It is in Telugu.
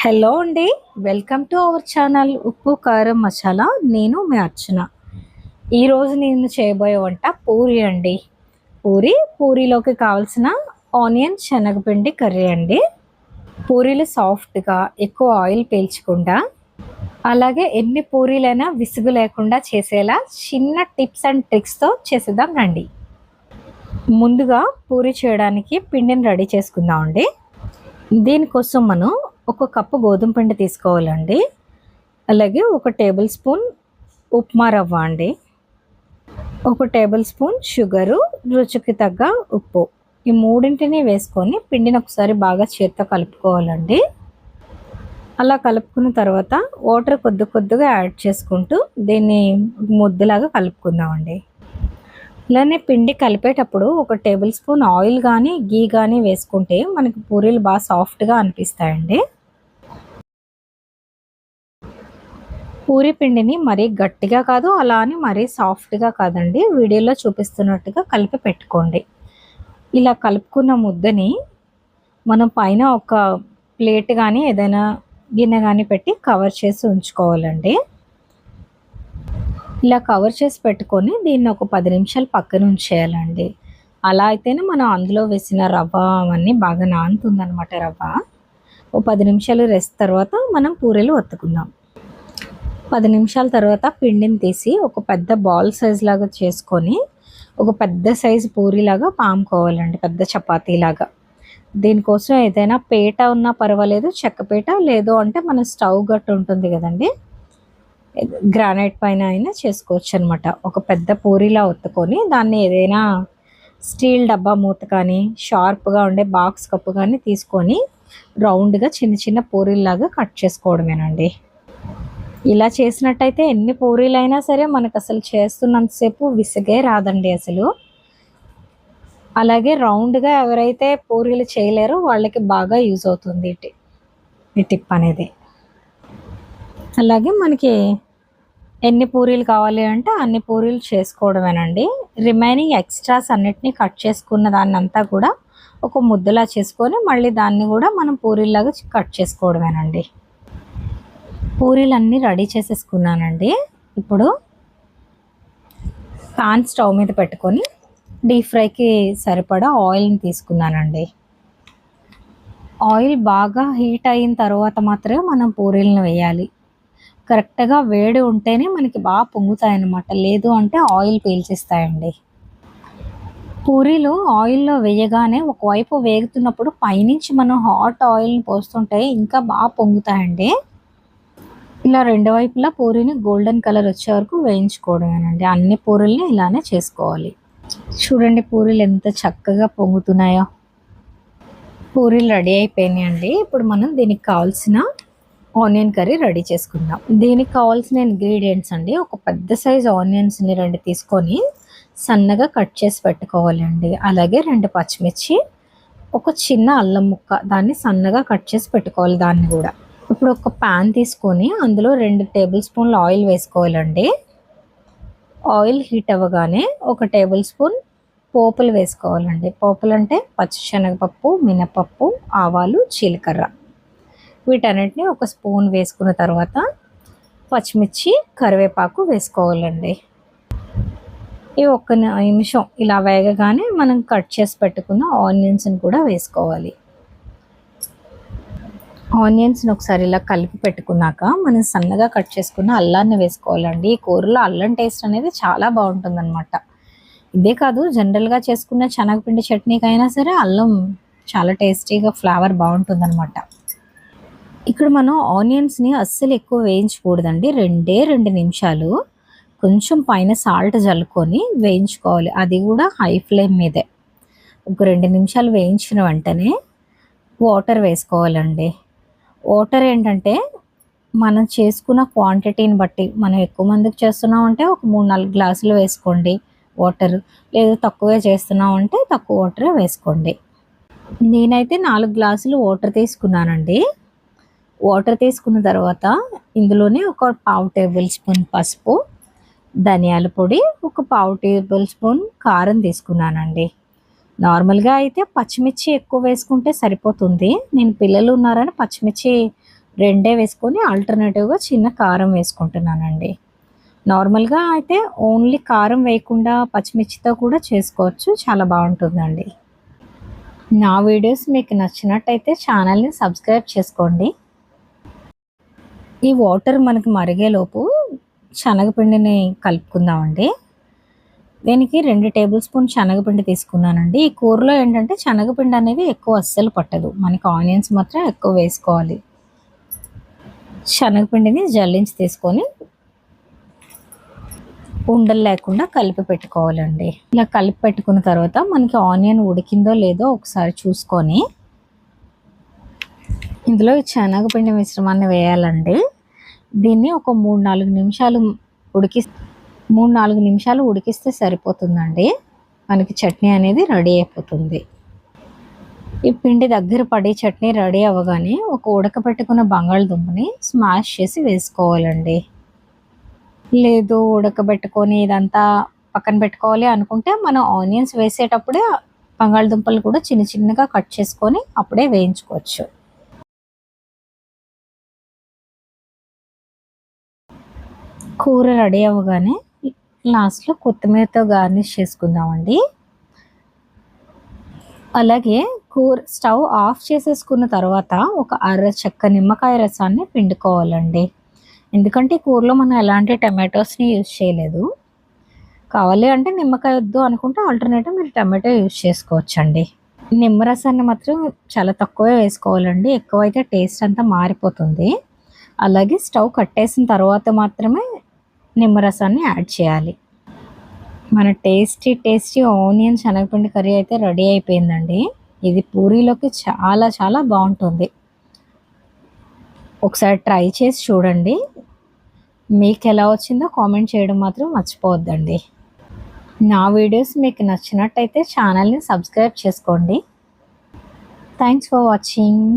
హలో అండి. వెల్కమ్ టు అవర్ ఛానల్ ఉప్పు కారం మసాలా. నేను మీ అర్చన. ఈరోజు నేను చేయబోయే వంట పూరి అండి. పూరీలోకి కావాల్సిన ఆనియన్ శనగపిండి కర్రీ అండి. పూరీలు సాఫ్ట్గా ఎక్కువ ఆయిల్ పీల్చకుండా అలాగే ఎన్ని పూరీలైనా విసుగు లేకుండా చేసేలా చిన్న టిప్స్ అండ్ ట్రిక్స్తో చేసేద్దాం రండి. ముందుగా పూరి చేయడానికి పిండిని రెడీ చేసుకుందాం అండి. దీనికోసం మనం ఒక కప్పు గోధుమ పిండి తీసుకోవాలండి. అలాగే ఒక టేబుల్ స్పూన్ ఉప్మా రవ్వ అండి, ఒక టేబుల్ స్పూన్ షుగరు, రుచికి తగ్గ ఉప్పు. ఈ మూడింటిని వేసుకొని పిండిని ఒకసారి బాగా చేత్తో కలుపుకోవాలండి. అలా కలుపుకున్న తర్వాత వాటర్ కొద్దిగా యాడ్ చేసుకుంటూ దీన్ని ముద్దలాగా కలుపుకుందామండి. ఇలానే పిండి కలిపేటప్పుడు ఒక టేబుల్ స్పూన్ ఆయిల్ కానీ గీ కానీ వేసుకుంటే మనకి పూరీలు బాగా సాఫ్ట్గా అనిపిస్తాయండి. పూరీ పిండిని మరీ గట్టిగా కాదు, అలా అని మరీ సాఫ్ట్గా కాదండి, వీడియోలో చూపిస్తున్నట్టుగా కలిపి పెట్టుకోండి. ఇలా కలుపుకున్న ముద్దని మనం పైన ఒక ప్లేట్ కానీ ఏదైనా గిన్నె కానీ పెట్టి కవర్ చేసి ఉంచుకోవాలండి. ఇలా కవర్ చేసి పెట్టుకొని దీన్ని ఒక 10 నిమిషాలు పక్కన ఉంచేయాలండి. అలా అయితేనే మనం అందులో వేసిన రవ్వ అవన్నీ బాగా నానుతుందనమాట. రవ్వ ఓ 10 నిమిషాలు రెస్ట్ తర్వాత మనం పూరీలు ఒత్తుకుందాం. 10 నిమిషాల తర్వాత పిండిని తీసి ఒక పెద్ద బాల్ సైజ్ లాగా చేసుకొని ఒక పెద్ద సైజు పూరీలాగా పాముకోవాలండి, పెద్ద చపాతీలాగా. దీనికోసం ఏదైనా పీట ఉన్నా పర్వాలేదు, చెక్క పీట, లేదు అంటే మన స్టవ్ గట్టు ఉంటుంది కదండి, గ్రానైట్ పైన అయినా చేసుకోవచ్చు అనమాట. ఒక పెద్ద పూరీలా ఒత్తుకొని దాన్ని ఏదైనా స్టీల్ డబ్బా మూత కానీ షార్ప్గా ఉండే బాక్స్ కప్పు కానీ తీసుకొని రౌండ్గా చిన్న చిన్న పూరీలాగా కట్ చేసుకోవడమేనండి. ఇలా చేసినట్టయితే ఎన్ని పూరీలైనా సరే మనకు అసలు చేస్తున్నంతసేపు విసిగే రాదండి అసలు. అలాగే రౌండ్గా ఎవరైతే పూరీలు చేయలేరో వాళ్ళకి బాగా యూజ్ అవుతుంది ఈ టిప్ అనేది. అలాగే మనకి ఎన్ని పూరీలు కావాలి అంటే అన్ని పూరీలు చేసుకోవడమేనండి. రిమైనింగ్ ఎక్స్ట్రాస్ అన్నిటినీ కట్ చేసుకున్న దాన్ని అంతా కూడా ఒక ముద్దలా చేసుకొని మళ్ళీ దాన్ని కూడా మనం పూరీలాగా కట్ చేసుకోవడమేనండి. పూరీలన్నీ రెడీ చేసేసుకున్నానండి. ఇప్పుడు పాన్ స్టవ్ మీద పెట్టుకొని డీప్ ఫ్రైకి సరిపడా ఆయిల్ని తీసుకున్నానండి. ఆయిల్ బాగా హీట్ అయిన తర్వాత మాత్రమే మనం పూరీలను వేయాలి. కరెక్ట్గా వేడి ఉంటేనే మనకి బాగా పొంగుతాయన్నమాట, లేదు అంటే ఆయిల్ పీల్చేస్తాయండి. పూరీలు ఆయిల్లో వేయగానే ఒకవైపు వేగుతున్నప్పుడు పైనుంచి మనం హాట్ ఆయిల్ని పోస్తుంటే ఇంకా బాగా పొంగుతాయండి. ఇలా రెండు వైపులా పూరీని గోల్డెన్ కలర్ వచ్చే వరకు వేయించుకోవడమేనండి. అన్ని పూరీల్ని ఇలానే చేసుకోవాలి. చూడండి పూరీలు ఎంత చక్కగా పొంగుతున్నాయో. పూరీలు రెడీ అయిపోయినాయండి. ఇప్పుడు మనం దీనికి కావాల్సిన ఆనియన్ కర్రీ రెడీ చేసుకుందాం. దీనికి కావాల్సిన ఇంగ్రీడియంట్స్ అండి, ఒక పెద్ద సైజు ఆనియన్స్ని 2 తీసుకొని సన్నగా కట్ చేసి పెట్టుకోవాలండి. అలాగే 2 పచ్చిమిర్చి, ఒక చిన్న అల్లం ముక్క, దాన్ని సన్నగా కట్ చేసి పెట్టుకోవాలి దాన్ని కూడా. ఇప్పుడు ఒక ప్యాన్ తీసుకొని అందులో 2 టేబుల్ స్పూన్లు ఆయిల్ వేసుకోవాలండి. ఆయిల్ హీట్ అవ్వగానే ఒక టేబుల్ స్పూన్ పోపులు వేసుకోవాలండి. పోపులు అంటే పచ్చిశనగపప్పు, మినపప్పు, ఆవాలు, జీలకర్ర. వీటన్నిటిని ఒక స్పూన్ వేసుకున్న తర్వాత పచ్చిమిర్చి, కరివేపాకు వేసుకోవాలండి. ఇవి ఒక్క నిమిషం ఇలా వేగగానే మనం కట్ చేసి పెట్టుకున్న ఆనియన్స్ని కూడా వేసుకోవాలి. ఆనియన్స్ని ఒకసారి ఇలా కలిపి పెట్టుకున్నాక మనం సన్నగా కట్ చేసుకున్న అల్లాన్ని వేసుకోవాలండి. ఈ కూరలో అల్లం టేస్ట్ అనేది చాలా బాగుంటుందన్నమాట. ఇదే కాదు, జనరల్గా చేసుకున్న శనగపిండి చట్నీకైనా సరే అల్లం చాలా టేస్టీగా ఫ్లేవర్ బాగుంటుందన్నమాట. ఇక్కడ మనం ఆనియన్స్ని అస్సలు ఎక్కువ వేయించకూడదండి. 2 నిమిషాలు కొంచెం పైన సాల్ట్ జల్లుకొని వేయించుకోవాలి, అది కూడా హై ఫ్లేమ్ మీదే. ఒక 2 నిమిషాలు వేయించిన వెంటనే వాటర్ వేసుకోవాలండి. వాటర్ ఏంటంటే మనం చేసుకున్న క్వాంటిటీని బట్టి, మనం ఎక్కువ మందికి చేస్తున్నాం అంటే ఒక 3-4 గ్లాసులు వేసుకోండి వాటర్, లేదు తక్కువే చేస్తున్నాం అంటే తక్కువ వాటరే వేసుకోండి. నేనైతే 4 గ్లాసులు వాటర్ తీసుకున్నానండి. వాటర్ తీసుకున్న తర్వాత ఇందులోనే ఒక 1/2 టేబుల్ స్పూన్ పసుపు, ధనియాల పొడి, ఒక 1/2 టేబుల్ స్పూన్ కారం తీసుకున్నానండి. నార్మల్గా అయితే పచ్చిమిర్చి ఎక్కువ వేసుకుంటే సరిపోతుంది. నేను పిల్లలు ఉన్నారని పచ్చిమిర్చి రెండే వేసుకొని ఆల్టర్నేటివ్గా చిన్న కారం వేసుకుంటున్నానండి. నార్మల్గా అయితే ఓన్లీ కారం వేయకుండా పచ్చిమిర్చితో కూడా చేసుకోవచ్చు, చాలా బాగుంటుందండి. నా వీడియోస్ మీకు నచ్చినట్టయితే ఛానల్ని సబ్స్క్రైబ్ చేసుకోండి. ఈ వాటర్ మనకి మరిగేలోపు శనగపిండిని కలుపుకుందామండి. దీనికి 2 టేబుల్ స్పూన్ శనగపిండి తీసుకున్నానండి. ఈ కూరలో ఏంటంటే శనగపిండి అనేది ఎక్కువ అస్సలు పట్టదు, మనకి ఆనియన్స్ మాత్రం ఎక్కువ వేసుకోవాలి. శనగపిండిని జల్లించి తీసుకొని ఉండలు లేకుండా కలిపి పెట్టుకోవాలండి. ఇలా కలిపి పెట్టుకున్న తర్వాత మనకి ఆనియన్ ఉడికిందో లేదో ఒకసారి చూసుకొని ఇందులో ఈ శనగపిండి మిశ్రమాన్ని వేయాలండి. దీన్ని ఒక 3-4 నిమిషాలు 3-4 నిమిషాలు ఉడికిస్తే సరిపోతుందండి. మనకి చట్నీ అనేది రెడీ అయిపోతుంది. ఈ పిండి దగ్గర పడి చట్నీ రెడీ అవ్వగానే ఒక ఉడకబెట్టుకున్న బంగాళదుంపని స్మాష్ చేసి వేసుకోవాలండి. లేదు ఉడకబెట్టుకొని ఇదంతా పక్కన పెట్టుకోవాలి అనుకుంటే మనం ఆనియన్స్ వేసేటప్పుడే బంగాళదుంపలు కూడా చిన్న చిన్నగా కట్ చేసుకొని అప్పుడే వేయించుకోవచ్చు. కూర రెడీ అవ్వగానే లాస్ట్లో కొత్తిమీరతో గార్నిష్ చేసుకుందామండి. అలాగే స్టవ్ ఆఫ్ చేసేసుకున్న తర్వాత ఒక చెక్క నిమ్మకాయ రసాన్ని పిండుకోవాలండి. ఎందుకంటే కూరలో మనం ఎలాంటి టమాటోస్ని యూజ్ చేయలేదు. కావాలి అంటే నిమ్మకాయ వద్దు అనుకుంటే ఆల్టర్నేటివ్ మీరు టమాటో యూజ్ చేసుకోవచ్చండి. నిమ్మరసాన్ని మాత్రం చాలా తక్కువే వేసుకోవాలండి, ఎక్కువైతే టేస్ట్ అంతా మారిపోతుంది. అలాగే స్టవ్ కట్టేసిన తర్వాత మాత్రమే నిమ్మరసాన్ని యాడ్ చేయాలి. మన టేస్టీ ఆనియన్ శనగపిండి కర్రీ అయితే రెడీ అయిపోయిందండి. ఇది పూరీలోకి చాలా చాలా బాగుంటుంది. ఒకసారి ట్రై చేసి చూడండి. మీకు ఎలా వచ్చిందో కామెంట్ చేయడం మాత్రం మర్చిపోవద్దండి. నా వీడియోస్ మీకు నచ్చినట్టయితే ఛానల్ని సబ్స్క్రైబ్ చేసుకోండి. Thanks for watching.